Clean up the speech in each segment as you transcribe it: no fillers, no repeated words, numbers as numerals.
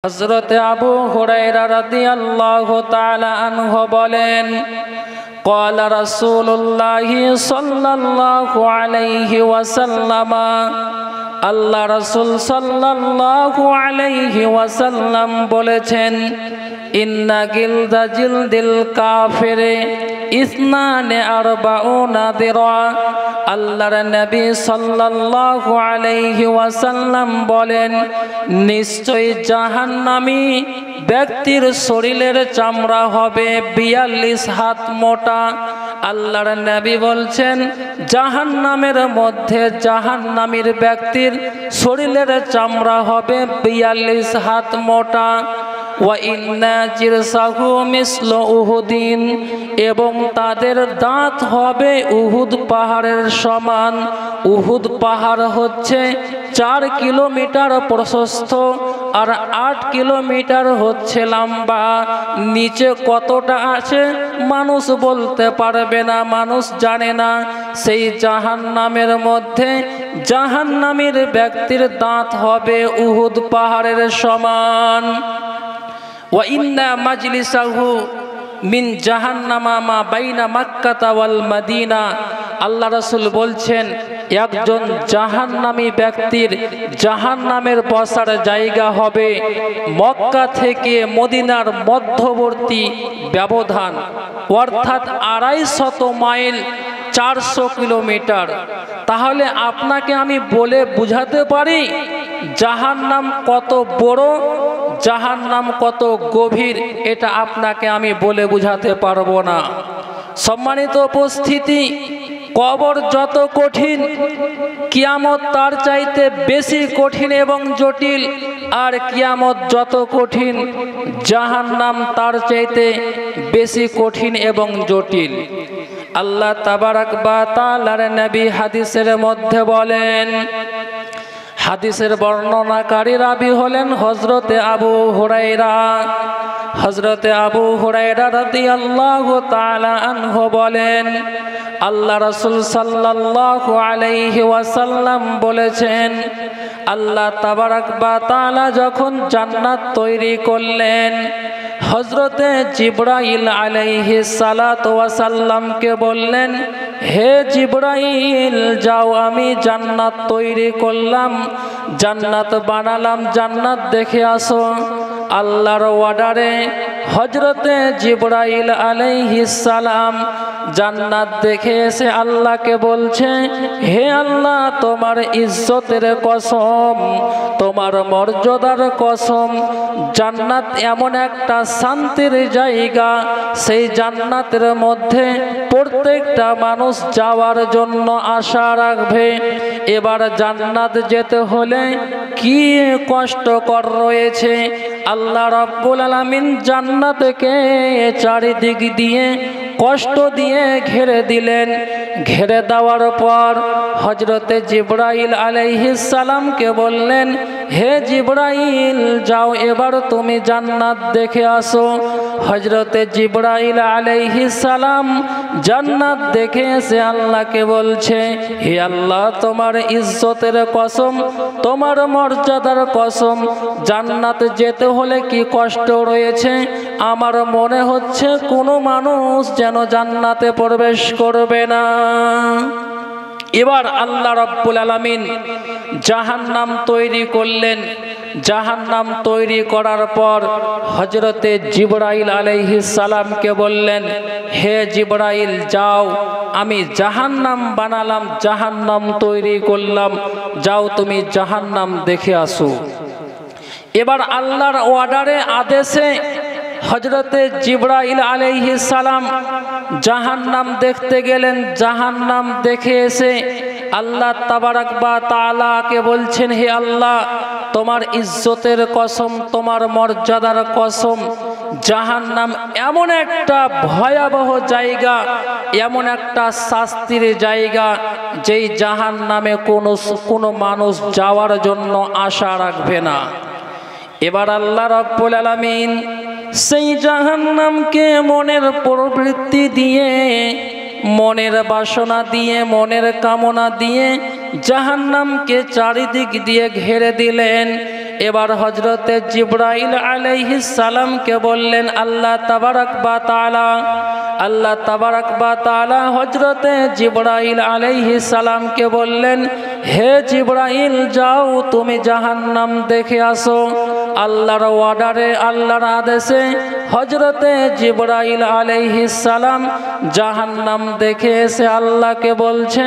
হযরত আবু হুরায়রা রাদিয়াল্লাহু তাআলা আনহু বলেন, ক্বালা রাসূলুল্লাহি সাল্লাল্লাহু আলাইহি ওয়াসাল্লাম, আল্লাহ রাসূল সাল্লাল্লাহু আলাইহি ওয়াসাল্লাম বলেছেন, ইন্না গিলদা জিলদিল কাফিরে ইসনানে আরবাউনা দিরা। আল্লাহর নবী সাল্লাল্লাহু আলাইহি ওয়াসাল্লাম বলেন, নিশ্চয় জাহান্নামী ব্যক্তির শরীরের চামড়া হবে ৪২ হাত মোটা। আল্লাহর নবী বলছেন, জাহান্নামের মধ্যে জাহান্নামীর ব্যক্তির শরীরের চামড়া হবে ৪২ হাত মোটা। ওয়া ইন্না জিরসাহু মিসলু উহুদিন, এবং তাদের দাঁত হবে উহুদ পাহাড়ের সমান। উহুদ পাহাড় হচ্ছে ৪ কিলোমিটার প্রশস্ত আর ৮ কিলোমিটার হচ্ছে লম্বা। নিচে কতটা আছে মানুষ বলতে পারবে না, মানুষ জানে না। সেই জাহান্নামের মধ্যে জাহান্নামীর ব্যক্তির দাঁত হবে উহুদ পাহাড়ের সমান। ওয়া ইন্না মাজলিসাহু মিন জাহান্নামা মা বাইনা মাক্কাতা ওয়াল মাদিনা। আল্লাহ রাসূল বলছেন, একজন জাহান্নামী ব্যক্তির জাহান্নামের বসার জায়গা হবে মক্কা থেকে মদিনার মধ্যবর্তী ব্যবধান, অর্থাৎ ২৫০ মাইল, ৪০০ কিলোমিটার। তাহলে আপনাকে আমি বলে বুঝাতে পারি জাহান্নাম কত বড়, জাহান্নাম কত গভীর, এটা আপনাকে আমি বলে বুঝাতে পারবো না। সম্মানিত উপস্থিতি, কবর যত কঠিন, কিয়ামত তার চাইতে বেশি কঠিন এবং জটিল। আর কিয়ামত যত কঠিন, জাহান্নাম তার চাইতে বেশি কঠিন এবং জটিল। আল্লাহ তাবারাক ওয়া তাআলার নবী হাদিসের মধ্যে বলেন, হাদিসের বর্ণনাকারী রাবী হলেন হযরতে আবু হুরায়রা। হযরতে আবু হুরায়রা রাদিয়াল্লাহু তাআলা আনহু বলেন, আল্লাহ রাসূল সাল্লাল্লাহু আলাইহি ওয়াসাল্লাম বলেছেন, আল্লাহ তাবারাক ওয়া তাআলা যখন জান্নাত তৈরি করলেন, হযরতে জিবরাইল আলাইহিস সালাতু ওয়াস সালামকে বললেন, হে জিবরাইল, যাও, আমি জান্নাত তৈরি করলাম, জান্নাত বানালাম, জান্নাত দেখে আসো। আল্লাহর অর্ডারে হযরতে জিবরাইল আলাইহিস সালাম জান্নাত দেখে এসে আল্লাহকে বলছে, হে আল্লাহ, তোমার ইজ্জতের কসম, তোমার মর্যাদার কসম, জান্নাত এমন একটা শান্তির জায়গা, সেই জান্নাতের মধ্যে প্রত্যেকটা মানুষ যাওয়ার জন্য আশা রাখবে। এবার জান্নাত যেতে হলে কি কষ্টকর রয়েছে। আল্লাহ রাব্বুল আলামিন জান্নাতকে চারিদিক দিয়ে কষ্ট দিয়ে ঘিরে দিলেন। ঘিরে দেওয়ার পর হযরতে জিবরাইল আলাইহিস সালামকে বললেন, হে জিবরাইল, যাও, এবার তুমি জান্নাত দেখে আসো। হযরতে জিবরাইল আলাইহিস সালাম জান্নাত দেখে এসে আল্লাহকে বলছে, হে আল্লাহ, তোমার ইজ্জতের কসম, তোমার মর্যাদার কসম, জান্নাতে যেতে হলে কি কষ্ট রয়েছে। আমার মনে হচ্ছে কোনো মানুষ যেন জান্নাতে প্রবেশ করবে না। এবার আল্লাহ রাব্বুল আলামিন জাহান্নাম তৈরি করলেন। জাহান্নাম তৈরি করার পর হযরতে জিবরাইল আলাইহিস সালামকে বললেন, হে জিবরাইল, যাও, আমি জাহান্নাম বানালাম, জাহান্নাম তৈরি করলাম, যাও, তুমি জাহান্নাম দেখে আসো। এবার আল্লাহর অর্ডারে, আদেশে হযরতে জিবরাইল আলাইহিস সালাম জাহান্নাম দেখতে গেলেন। জাহান্নাম দেখে এসে আল্লাহ তাবারাক ওয়া তাআলাকে বলছেন, হে আল্লাহ, তোমার ইজ্জতের কসম, তোমার মর্যাদার কসম, জাহান্নাম এমন একটা ভয়াবহ জায়গা, এমন একটা শাস্তির জায়গা, যেই জাহান্নামে কোনো মানুষ যাওয়ার জন্য আশা রাখবে না। এবার আল্লাহ রাব্বুল আলামিন সেই জাহান্নামকে মনের প্রবৃত্তি দিয়ে, মনের বাসনা দিয়ে, মনের কামনা দিয়ে জাহান্নামকে চারিদিক দিয়ে ঘিরে দিলেন। এবার হযরতে জিবরাইল আলাইহিস সালামকে বললেন আল্লাহ তাবারক ওয়া তাআলা হযরতে জিবরাইল আলাইহিস সালামকে বললেন, হে জিবরাইল, যাও তুমি জাহান্নাম দেখে আসো। আল্লাহর অর্ডারে, আল্লাহর আদেশে হযরতে জিবরাইল আলাইহিস সালাম জাহান্নাম দেখে এসে আল্লাহকে বলছে,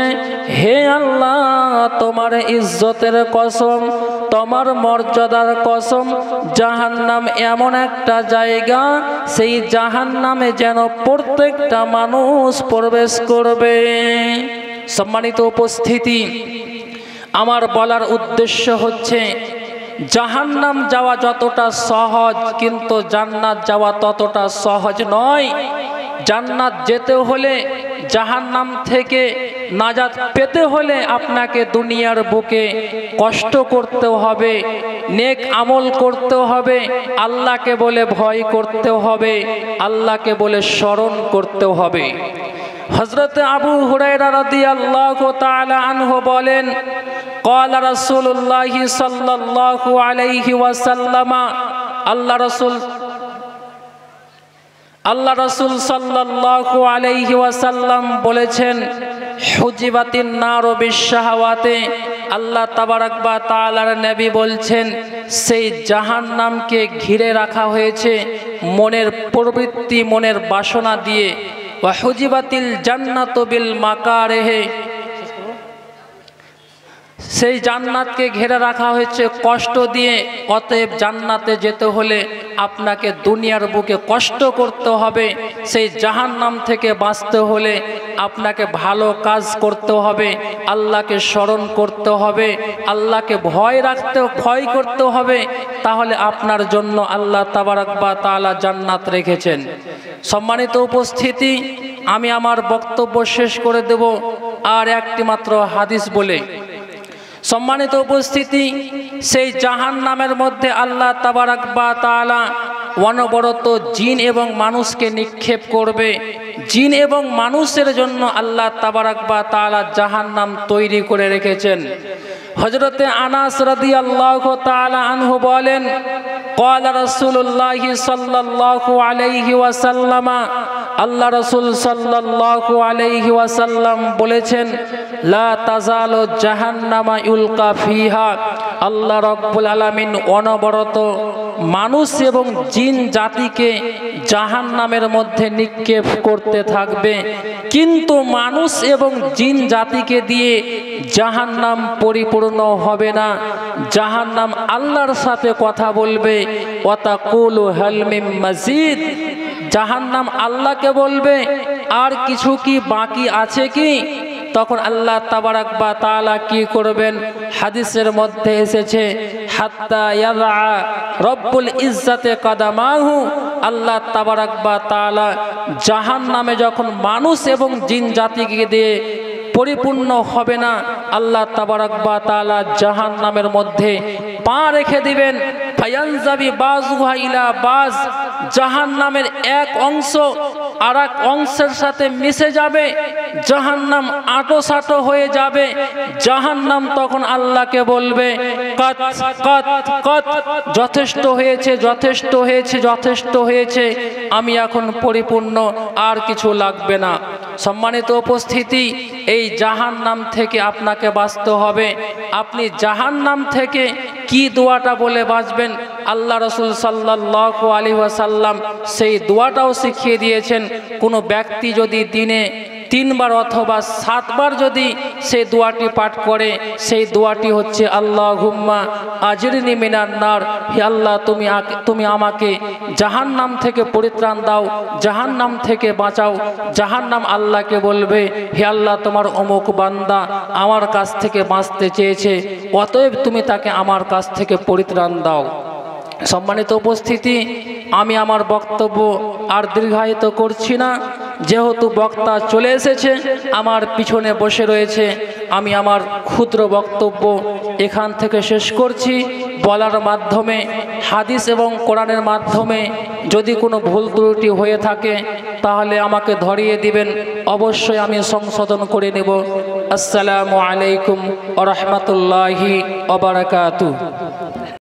হে আল্লাহ, তোমার ইজ্জতের কসম, তোমার মর্যাদার কসম, জাহান্নাম এমন একটা জায়গা, সেই জাহান্নামে যেন প্রত্যেকটা মানুষ প্রবেশ করবে। সম্মানিত উপস্থিতি, আমার বলার উদ্দেশ্য হচ্ছে জাহান্নাম যাওয়া যতটা সহজ, কিন্তু জান্নাত যাওয়া ততটা সহজ নয়। জান্নাত যেতে হলে, জাহান্নাম থেকে নাজাত পেতে হলে আপনাকে দুনিয়ার বুকে কষ্ট করতে হবে, নেক আমল করতে হবে, আল্লাহকে বলে ভয় করতে হবে, আল্লাহকে বলে স্মরণ করতে হবে। হযরত আবু হুরায়রা রাদিয়াল্লাহু তাআলা আনহু বলেন, ক্বালা রাসূলুল্লাহি সাল্লাল্লাহু আলাইহি ওয়াসাল্লাম, আল্লাহ রাসূল সাল্লাল্লাহু আলাইহি ওয়াসাল্লাম বলেছেন, হুজিবাতিন নারু বিশশাহাওয়াতি, আল্লাহ তাবারক ওয়া তাআলার নবী বলছেন, সেই জাহান্নামকে ঘিরে রাখা হয়েছে মনের প্রবৃত্তি, মনের বাসনা দিয়ে। ওয়া হুজিবাতিল জান্নাতু বিল মাকারিহি, সেই জান্নাতকে ঘিরে রাখা হয়েছে কষ্ট দিয়ে। অতএব জান্নাতে যেতে হলে আপনাকে দুনিয়ার বুকে কষ্ট করতে হবে, সেই জাহান্নাম থেকে বাঁচতে হলে আপনাকে ভালো কাজ করতে হবে, আল্লাহকে স্মরণ করতে হবে, আল্লাহকে ভয় করতে হবে, তাহলে আপনার জন্য আল্লাহ তাবারক ওয়া তাআলা জান্নাত রেখেছেন। সম্মানিত উপস্থিতি, আমি আমার বক্তব্য শেষ করে দেব আর একটি মাত্র হাদিস বলে। সম্মানিত উপস্থিতি, সেই জাহান্নামের মধ্যে আল্লাহ তাবারক ওয়া তাআলা অনবরত জিন এবং মানুষকে নিক্ষেপ করবে। জিন এবং মানুষের জন্য আল্লাহ তাবারক ওয়া তাআলা জাহান্নাম তৈরি করে রেখেছেন। হযরতে আনাস রাদিয়াল্লাহু তাআলা আনহু বলেন, ক্বালা রাসূলুল্লাহি সাল্লাল্লাহু আলাইহি ওয়াসাল্লাম, আল্লাহ রাসূল সাল্লাল্লাহু আলাইহি ওয়াসাল্লাম বলেছেন, লা তাজালু জাহান্নামা ইউলকা ফিহা, আল্লাহ রাব্বুল আলামিন অনবরত মানুষ এবং জিন জাতিকে জাহান্নামের মধ্যে নিক্ষেপ করতে থাকবে, কিন্তু মানুষ এবং জিন জাতিকে দিয়ে জাহান্নাম পরিপূর্ণ হবে না। জাহান্নাম আল্লাহর সাথে কথা বলবে, ওয়া তাকুলু হাল মিন মাজিদ, জাহান্নাম আল্লাহকে বলবে, আর কিছু কি বাকি আছে কি? তখন আল্লাহ তাবারক ওয়া তাআলা কি করবেন? হাদিসের মধ্যে এসেছে, হাত্তা ইয়াযা রব্বুল ইজ্জাতে কাদামাহু, আল্লাহ তাবারক ওয়া তাআলা জাহান্নামে যখন মানুষ এবং জিন জাতিকে দিয়ে পরিপূর্ণ হবে না, আল্লাহ তাবারক ওয়া তাআলা জাহান্নামের মধ্যে পা রেখে দিবেন। ফায়ানজাবি বাযুহা ইলা বাজ, জাহান্নামের এক অংশ আর এক অংশের সাথে মিশে যাবে, জাহান্নাম আঁটো হয়ে যাবে। জাহান্নাম তখন আল্লাহকে বলবে, কাত কাত কাত, যথেষ্ট হয়েছে, যথেষ্ট হয়েছে, যথেষ্ট হয়েছে, আমি এখন পরিপূর্ণ, আর কিছু লাগবে না। সম্মানিত উপস্থিতি, এই জাহান্নাম থেকে আপনাকে বাঁচতে হবে। আপনি জাহান্নাম থেকে কি দোয়াটা বলে বাঁচবেন, আল্লাহ রাসূল সাল্লাল্লাহু আলাইহি ওয়াসাল্লাম সেই দোয়াটাও শিখিয়ে দিয়েছেন। কোনো ব্যক্তি যদি দিনে 3 বার অথবা 7 বার যদি সেই দোয়াটি পাঠ করে, সেই দোয়াটি হচ্ছে, আল্লাহুম্মা আজরিনি মিনান নার, হে আল্লাহ, তুমি আমাকে জাহান্নাম থেকে পরিত্রাণ দাও, জাহান্নাম থেকে বাঁচাও। জাহান্নাম আল্লাহকে বলবে, হে আল্লাহ, তোমার অমুক বান্দা আমার কাছ থেকে বাঁচতে চেয়েছে, অতএব তুমি তাকে আমার কাছ থেকে পরিত্রাণ দাও। সম্মানিত উপস্থিতি, আমি আমার বক্তব্য আর দীর্ঘায়িত করছি না, যেহেতু বক্তা চলে এসেছে, আমার পিছনে বসে রয়েছে। আমি আমার ক্ষুদ্র বক্তব্য এখান থেকে শেষ করছি। বলার মাধ্যমে, হাদিস এবং কোরআনের মাধ্যমে যদি কোনো ভুল ত্রুটি হয়ে থাকে তাহলে আমাকে ধরিয়ে দিবেন, অবশ্যই আমি সংশোধন করে নেব। আসসালামু আলাইকুম ওয়া রাহমাতুল্লাহি ওয়া বারাকাতুহু।